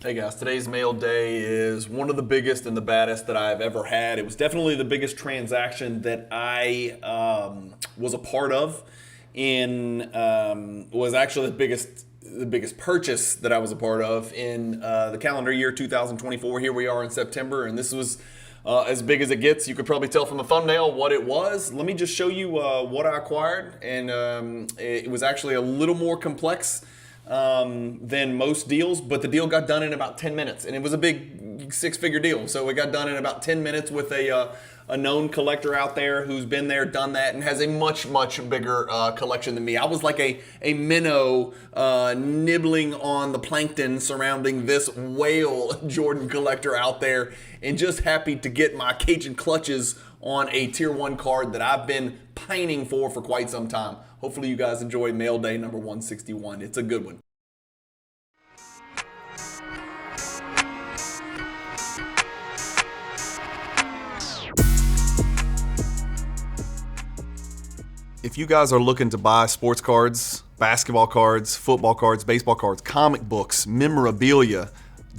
Hey guys, today's mail day is one of the biggest and the baddest that I've ever had. It was definitely the biggest transaction that I was a part of. Was actually the biggest purchase that I was a part of in the calendar year 2024. Here we are in September, and this was as big as it gets. You could probably tell from the thumbnail what it was. Let me just show you what I acquired, and it was actually a little more complex than most deals, but the deal got done in about 10 minutes, and it was a big six-figure deal. So it got done in about 10 minutes with a known collector out there who's been there, done that, and has a much bigger collection than me. I was like a minnow nibbling on the plankton surrounding this whale Jordan collector out there, and just happy to get my Cajun clutches on a tier 1 card that I've been pining for quite some time. Hopefully you guys enjoy mail day number 161. It's a good one. If you guys are looking to buy sports cards, basketball cards, football cards, baseball cards, comic books, memorabilia,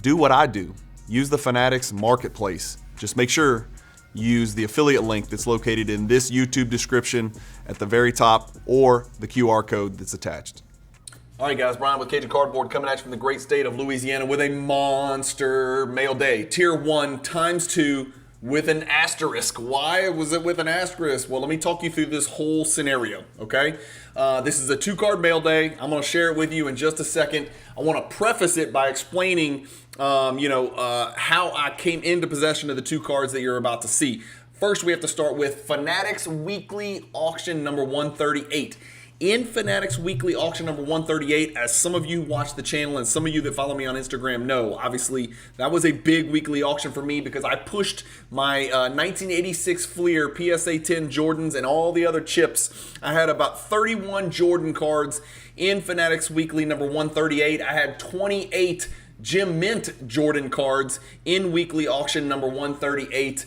do what I do. Use the Fanatics Marketplace. Just make sure you use the affiliate link that's located in this YouTube description at the very top, or the QR code that's attached. All right, guys, Bryan with Cajun Cardboard coming at you from the great state of Louisiana with a monster mail day. Tier 1 times 2 with an asterisk. Why was it with an asterisk? Well, let me talk you through this whole scenario, okay? This is a 2-card mail day. I'm going to share it with you in just a second. I want to preface it by explaining how I came into possession of the 2 cards that you're about to see. First, we have to start with Fanatics Weekly Auction number 138. In Fanatics Weekly Auction number 138, as some of you watch the channel and some of you that follow me on Instagram know, obviously that was a big weekly auction for me because I pushed my 1986 Fleer PSA 10 Jordans and all the other chips. I had about 31 Jordan cards in Fanatics Weekly number 138. I had 28 Gem Mint Jordan cards in Weekly Auction number 138.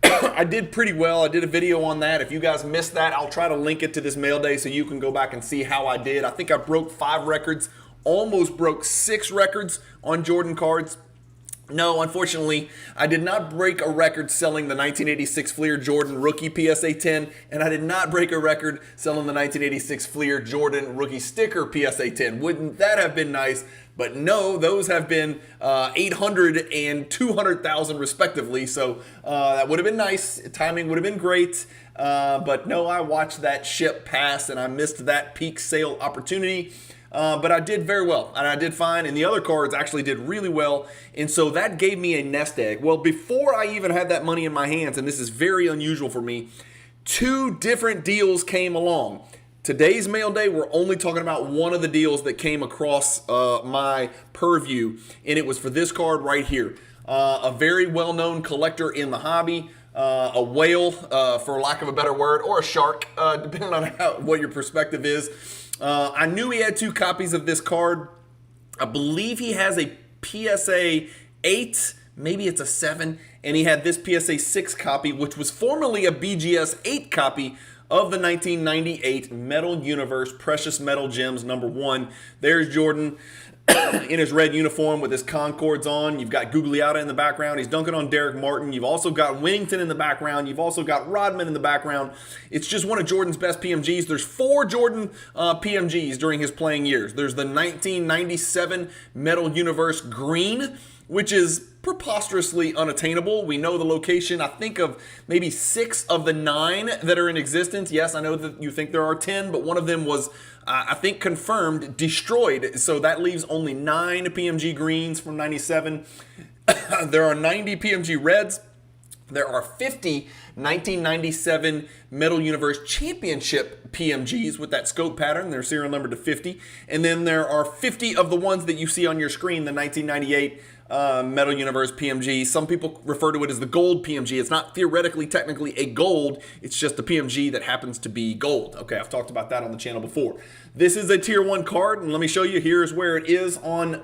I did pretty well. I did a video on that. If you guys missed that, I'll try to link it to this mail day so you can go back and see how I did. I think I broke 5 records, almost broke 6 records on Jordan cards. No, unfortunately, I did not break a record selling the 1986 Fleer Jordan Rookie PSA 10, and I did not break a record selling the 1986 Fleer Jordan Rookie Sticker PSA 10. Wouldn't that have been nice? But no, those have been 800 and 200,000 respectively, so that would have been nice. Timing would have been great, but no, I watched that ship pass, and I missed that peak sale opportunity. But I did very well, and I did fine, and the other cards actually did really well, and so that gave me a nest egg. Well, before I even had that money in my hands, and this is very unusual for me, 2 different deals came along. Today's mail day, we're only talking about one of the deals that came across my purview, and it was for this card right here. A very well-known collector in the hobby, a whale, for lack of a better word, or a shark, depending on what your perspective is. I knew he had 2 copies of this card. I believe he has a PSA 8, maybe it's a 7, and he had this PSA 6 copy, which was formerly a BGS 8 copy of the 1998 Metal Universe Precious Metal Gems number 1. There's Jordan in his red uniform with his Concords on. You've got Gugliotta in the background. He's dunking on Derek Martin. You've also got Winnington in the background. You've also got Rodman in the background. It's just one of Jordan's best PMGs. There's 4 Jordan PMGs during his playing years. There's the 1997 Metal Universe Green, which is preposterously unattainable. We know the location, I think, of maybe 6 of the 9 that are in existence. Yes, I know that you think there are 10, but one of them was, I think, confirmed destroyed. So that leaves only 9 PMG greens from 97. There are 90 PMG reds. There are 50 1997 Metal Universe Championship PMGs with that scope pattern. They're serial numbered to 50. And then there are 50 of the ones that you see on your screen, the 1998 Metal Universe PMG. Some people refer to it as the gold PMG. It's not theoretically technically a gold. It's just a PMG that happens to be gold. Okay, I've talked about that on the channel before. This is a tier 1 card, and let me show you. Here's where it is on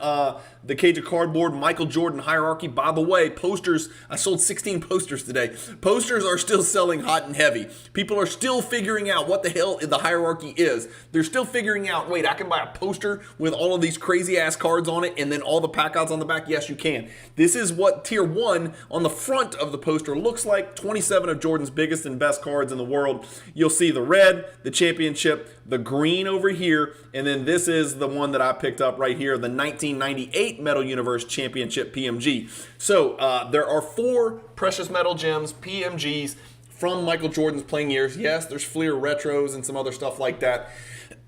the Cajun Cardboard Michael Jordan hierarchy. By the way, posters, I sold 16 posters today. Posters are still selling hot and heavy. People are still figuring out what the hell the hierarchy is. They're still figuring out, wait, I can buy a poster with all of these crazy ass cards on it and then all the pack outs on the back. Yes, you can. This is what tier 1 on the front of the poster looks like. 27 of Jordan's biggest and best cards in the world. You'll see the red, the championship, the green over here, and then this is the one that I picked up right here, the 1998 Metal Universe Championship PMG. So there are 4 precious metal gems, PMGs, from Michael Jordan's playing years. Yes, there's Fleer retros and some other stuff like that.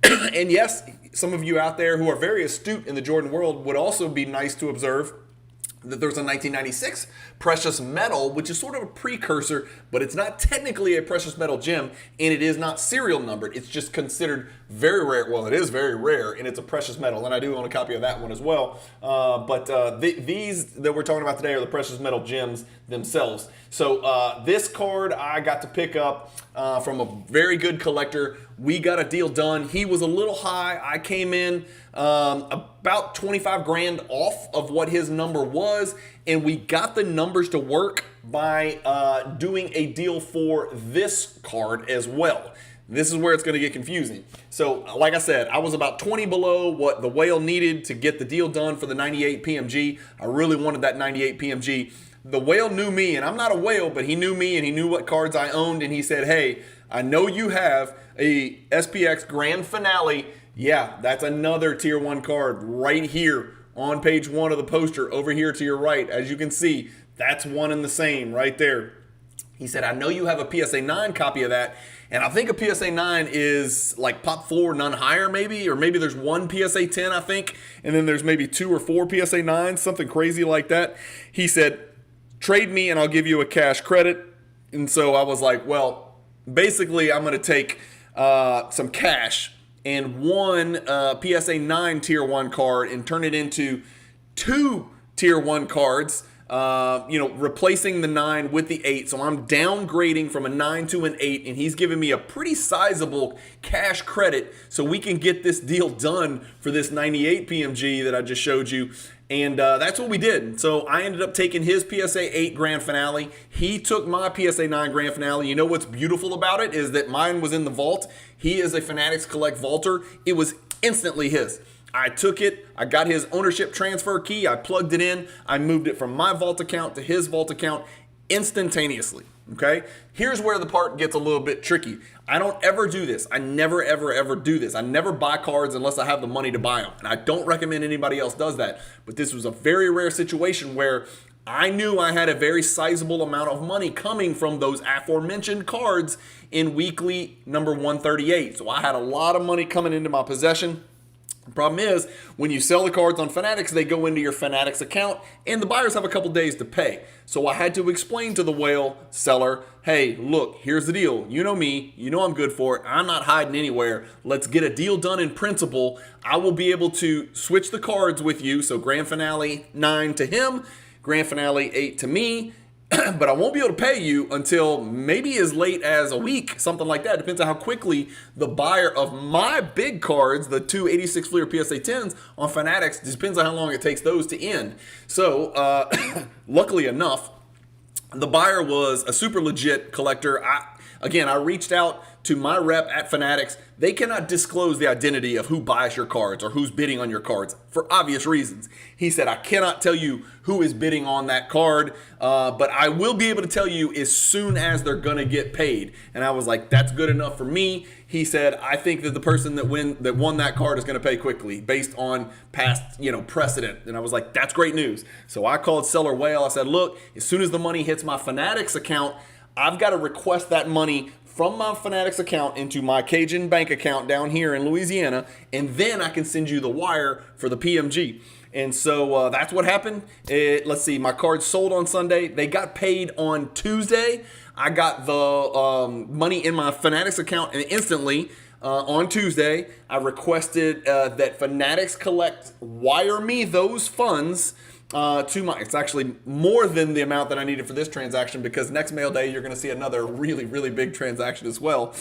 And yes, some of you out there who are very astute in the Jordan world would also be nice to observe that there's a 1996 precious metal, which is sort of a precursor, but it's not technically a precious metal gem, and it is not serial numbered. It's just considered very rare. Well, it is very rare, and it's a precious metal, and I do own a copy of that one as well. These that we're talking about today are the precious metal gems themselves. So this card I got to pick up from a very good collector. We got a deal done. He was a little high. I came in about 25 grand off of what his number was, and we got the numbers to work by doing a deal for this card as well. This is where it's going to get confusing. So, like I said, I was about 20 below what the whale needed to get the deal done for the 98 PMG. I really wanted that 98 PMG. The whale knew me, and I'm not a whale, but he knew me and he knew what cards I owned, and he said, hey, I know you have a SPX Grand Finale. Yeah, that's another tier 1 card right here on page 1 of the poster over here to your right. As you can see, that's one and the same right there. He said, I know you have a PSA 9 copy of that, and I think a PSA 9 is like pop 4, none higher maybe, or maybe there's one PSA 10, I think, and then there's maybe 2 or 4 PSA 9s, something crazy like that. He said, trade me and I'll give you a cash credit. And so I was like, well, basically I'm going to take some cash and one PSA 9 tier 1 card and turn it into 2 tier 1 cards, replacing the 9 with the 8. So I'm downgrading from a 9 to an 8, and he's giving me a pretty sizable cash credit so we can get this deal done for this 98 PMG that I just showed you. And that's what we did. So I ended up taking his PSA 8 Grand Finale. He took my PSA 9 Grand Finale. You know what's beautiful about it is that mine was in the vault. He is a Fanatics Collect Vaulter. It was instantly his. I took it. I got his ownership transfer key. I plugged it in. I moved it from my vault account to his vault account instantaneously. Okay? Here's where the part gets a little bit tricky. I don't ever do this. I never, ever, ever do this. I never buy cards unless I have the money to buy them. And I don't recommend anybody else does that. But this was a very rare situation where I knew I had a very sizable amount of money coming from those aforementioned cards in weekly number 138. So I had a lot of money coming into my possession. The problem is, when you sell the cards on Fanatics, they go into your Fanatics account, and the buyers have a couple days to pay. So I had to explain to the whale seller, hey, look, here's the deal. You know me. You know I'm good for it. I'm not hiding anywhere. Let's get a deal done in principle. I will be able to switch the cards with you. So Grand Finale 9 to him, Grand Finale 8 to me. But I won't be able to pay you until maybe as late as a week, something like that. Depends on how quickly the buyer of my big cards, the 2 86 Fleer PSA 10s on Fanatics, depends on how long it takes those to end. So luckily enough, the buyer was a super legit collector. I reached out to my rep at Fanatics. They cannot disclose the identity of who buys your cards or who's bidding on your cards for obvious reasons. He said, I cannot tell you who is bidding on that card, but I will be able to tell you as soon as they're going to get paid. And I was like, that's good enough for me. He said, I think that the person that won that card is going to pay quickly based on past precedent. And I was like, that's great news. So I called Seller Whale. I said, look, as soon as the money hits my Fanatics account, I've got to request that money from my Fanatics account into my Cajun bank account down here in Louisiana, and then I can send you the wire for the PMG. And so that's what happened. Let's see, my cards sold on Sunday. They got paid on Tuesday. I got the money in my Fanatics account and instantly on Tuesday. I requested that Fanatics Collect wire me those funds to my, it's actually more than the amount that I needed for this transaction, because next mail day you're going to see another really, really big transaction as well.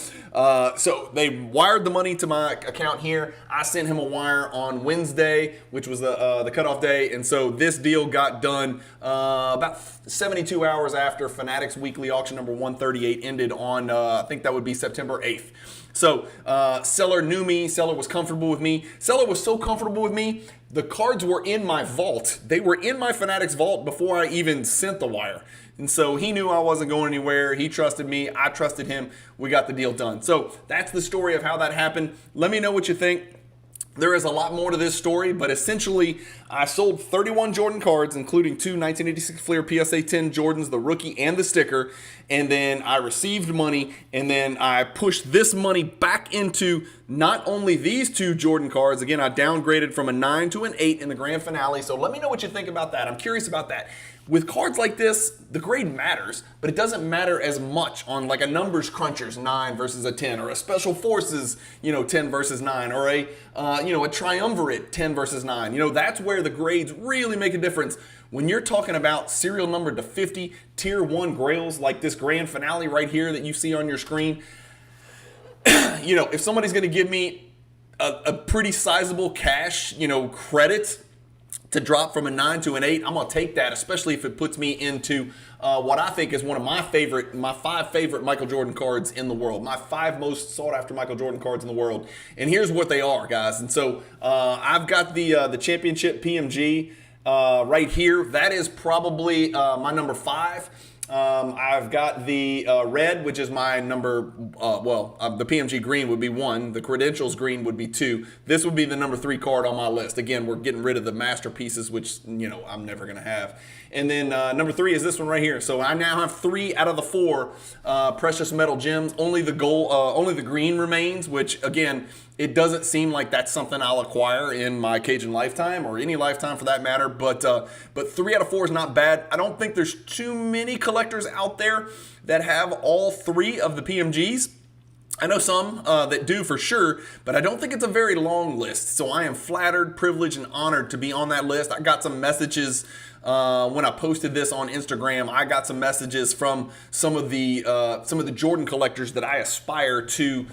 So they wired the money to my account here. I sent him a wire on Wednesday, which was the cutoff day, and so this deal got done about 72 hours after Fanatics Weekly Auction number 138 ended on, I think that would be September 8th. So seller knew me, seller was comfortable with me. Seller was so comfortable with me, the cards were in my vault. They were in my Fanatics vault before I even sent the wire. And so he knew I wasn't going anywhere. He trusted me. I trusted him. We got the deal done. So that's the story of how that happened. Let me know what you think. There is a lot more to this story, but essentially I sold 31 Jordan cards, including 2 1986 Fleer PSA 10 Jordans, the rookie and the sticker, and then I received money, and then I pushed this money back into not only these 2 Jordan cards. Again, I downgraded from a 9 to an 8 in the grand finale, so let me know what you think about that. I'm curious about that. With cards like this, the grade matters, but it doesn't matter as much on like a numbers crunchers 9 versus a 10, or a special forces 10 versus 9, or a triumvirate 10 versus 9. That's where the grades really make a difference. When you're talking about serial number to 50 tier 1 grails like this grand finale right here that you see on your screen, if somebody's going to give me a pretty sizable cash credit to drop from a 9 to an 8, I'm going to take that, especially if it puts me into what I think is one of my 5 favorite Michael Jordan cards in the world, my 5 most sought after Michael Jordan cards in the world. And here's what they are, guys. And so I've got the championship PMG right here. That is probably my number 5. I've got the red, which is my number, the PMG green would be 1. The credentials green would be 2. This would be the number 3 card on my list. Again, we're getting rid of the masterpieces, which, I'm never going to have. And then number 3 is this one right here. So I now have 3 out of the 4 precious metal gems. Only the green remains, which, again, it doesn't seem like that's something I'll acquire in my Cajun lifetime, or any lifetime for that matter. But 3 out of 4 is not bad. I don't think there's too many collectors out there that have all 3 of the PMGs. I know some that do for sure, but I don't think it's a very long list. So I am flattered, privileged, and honored to be on that list. I got some messages when I posted this on Instagram. I got some messages from some of the Jordan collectors that I aspire to,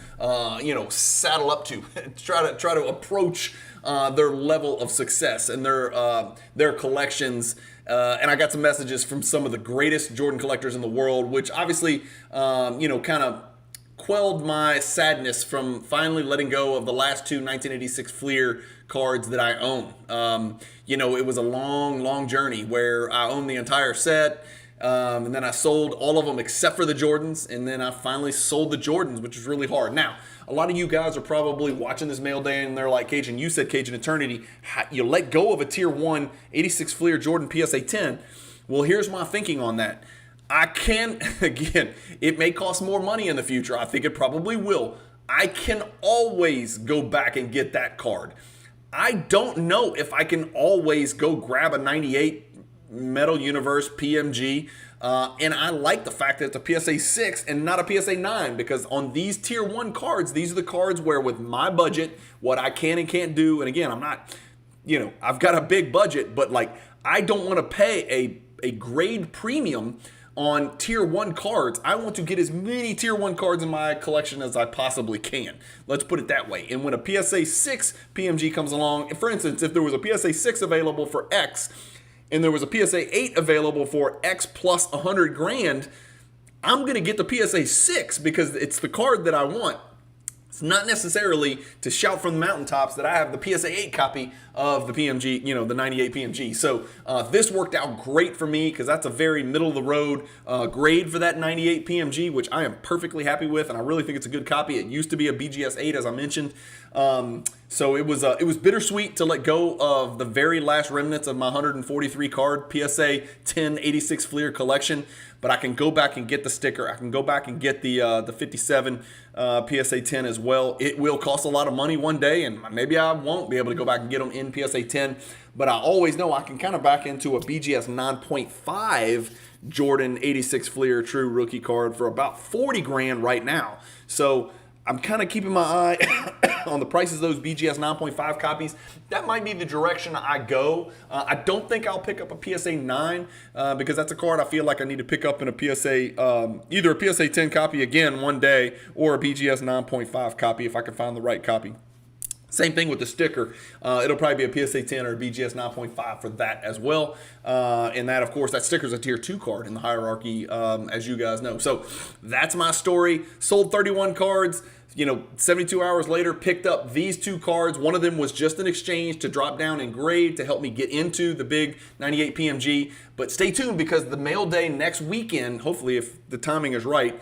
saddle up to, try to approach their level of success and their collections. And I got some messages from some of the greatest Jordan collectors in the world, which obviously, kind of quelled my sadness from finally letting go of the last 2 1986 Fleer cards that I own. It was a long, long journey where I owned the entire set, and then I sold all of them except for the Jordans, and then I finally sold the Jordans, which was really hard. Now, a lot of you guys are probably watching this mail day and they're like, Cajun, you said Cajun Eternity, you let go of a tier 1 86 Fleer Jordan PSA 10. Well, here's my thinking on that. I can, again, it may cost more money in the future. I think it probably will. I can always go back and get that card. I don't know if I can always go grab a 98 Metal Universe PMG. And I like the fact that it's a PSA 6 and not a PSA 9, because on these tier 1 cards, these are the cards where with my budget, what I can and can't do, and again, I'm not, I've got a big budget, but like, I don't want to pay a grade premium on tier 1 cards. I want to get as many tier 1 cards in my collection as I possibly can. Let's put it that way. And when a PSA 6 PMG comes along, for instance, if there was a PSA 6 available for X and there was a PSA 8 available for X plus 100 grand, I'm going to get the PSA 6 because it's the card that I want. It's not necessarily to shout from the mountaintops that I have the PSA 8 copy of the PMG, the 98 PMG. So this worked out great for me because that's a very middle-of-the-road grade for that 98 PMG, which I am perfectly happy with, and I really think it's a good copy. It used to be a BGS 8, as I mentioned. So it was bittersweet to let go of the very last remnants of my 143 card PSA 10 86 Fleer collection. But I can go back and get the sticker. I can go back and get the 57 PSA 10 as well. It will cost a lot of money one day, and maybe I won't be able to go back and get them in PSA 10. But I always know I can kind of back into a BGS 9.5 Jordan 86 Fleer True Rookie card for about 40 grand right now. So I'm kind of keeping my eye on the prices of those BGS 9.5 copies, that might be the direction I go. I don't think I'll pick up a PSA 9 because that's a card I feel like I need to pick up in a PSA, either a PSA 10 copy again one day or a BGS 9.5 copy if I can find the right copy. Same thing with the sticker. It'll probably be a PSA 10 or a BGS 9.5 for that as well. And that, of course, that sticker's a tier 2 card in the hierarchy, as you guys know. So that's my story. Sold 31 cards. 72 hours later, picked up these 2 cards. One of them was just an exchange to drop down in grade to help me get into the big 98 PMG. But stay tuned because the mail day next weekend, hopefully if the timing is right,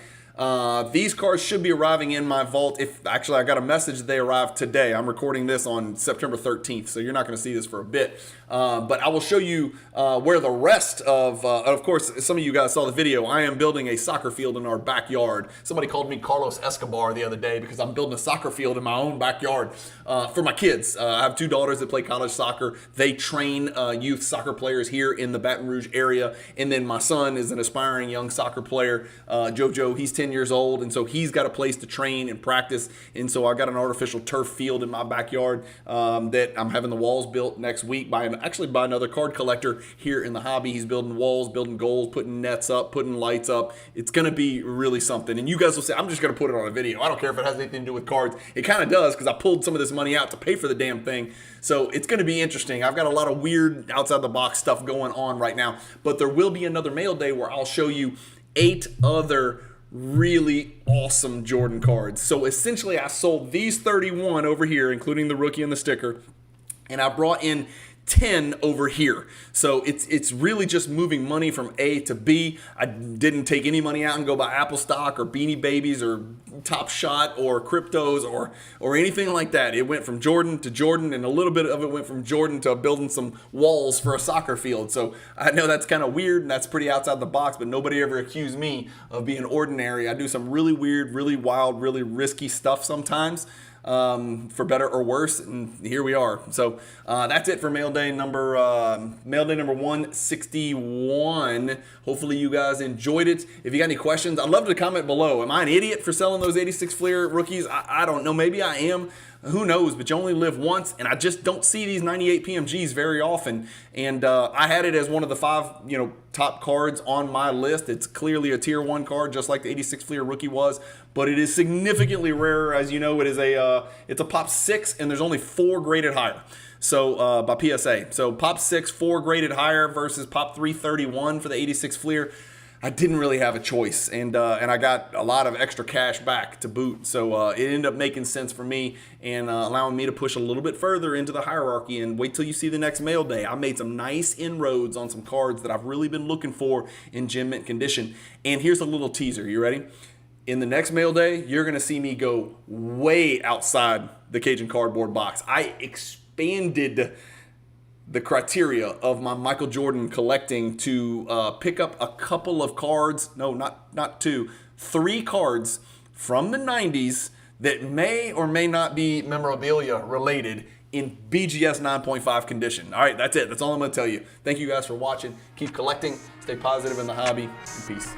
these cards should be arriving in my vault. Actually, I got a message that they arrived today. I'm recording this on September 13th, so you're not going to see this for a bit. But I will show you where the rest of course, some of you guys saw the video. I am building a soccer field in our backyard. Somebody called me Carlos Escobar the other day because I'm building a soccer field in my own backyard for my kids. I have 2 daughters that play college soccer. They train youth soccer players here in the Baton Rouge area. And then my son is an aspiring young soccer player. Jojo, he's 10 years old, and so he's got a place to train and practice. And so I got an artificial turf field in my backyard that I'm having the walls built next week by another card collector here in the hobby. He's building walls, building goals, putting nets up, putting lights up. It's going to be really something. And you guys will say, I'm just going to put it on a video. I don't care if it has anything to do with cards. It kind of does because I pulled some of this money out to pay for the damn thing. So it's going to be interesting. I've got a lot of weird outside the box stuff going on right now, but there will be another mail day where I'll show you 8 other really awesome Jordan cards. So essentially I sold these 31 over here, including the rookie and the sticker, and I brought in 10 over here. So it's really just moving money from A to B. I didn't take any money out and go buy Apple stock or Beanie Babies or Top Shot or cryptos or anything like that. It went from Jordan to Jordan, and a little bit of it went from Jordan to building some walls for a soccer field. So I know that's kind of weird and that's pretty outside the box, but nobody ever accused me of being ordinary. I do some really weird, really wild, really risky stuff sometimes. For better or worse, and here we are. So that's it for mail day number 161. Hopefully you guys enjoyed it. If you got any questions, I'd love to comment below. Am I an idiot for selling those 86 Fleer rookies? I don't know. Maybe I am. Who knows? But you only live once, and I just don't see these 98 PMGs very often. And I had it as one of the 5, top cards on my list. It's clearly a tier 1 card, just like the 86 Fleer rookie was, but it is significantly rarer. As you know, it's a pop 6, and there's only 4 graded higher. So by PSA, so pop 6, 4 graded higher versus pop 331 for the 86 Fleer. I didn't really have a choice, and I got a lot of extra cash back to boot, so it ended up making sense for me and allowing me to push a little bit further into the hierarchy. And wait till you see the next mail day. I made some nice inroads on some cards that I've really been looking for in gem mint condition. And here's a little teaser. You ready? In the next mail day, you're going to see me go way outside the Cajun Cardboard box. I expanded the criteria of my Michael Jordan collecting to pick up a couple of cards, no, not 2, 3 cards from the 90s that may or may not be memorabilia related in BGS 9.5 condition. All right, that's it. That's all I'm going to tell you. Thank you guys for watching. Keep collecting. Stay positive in the hobby. And peace.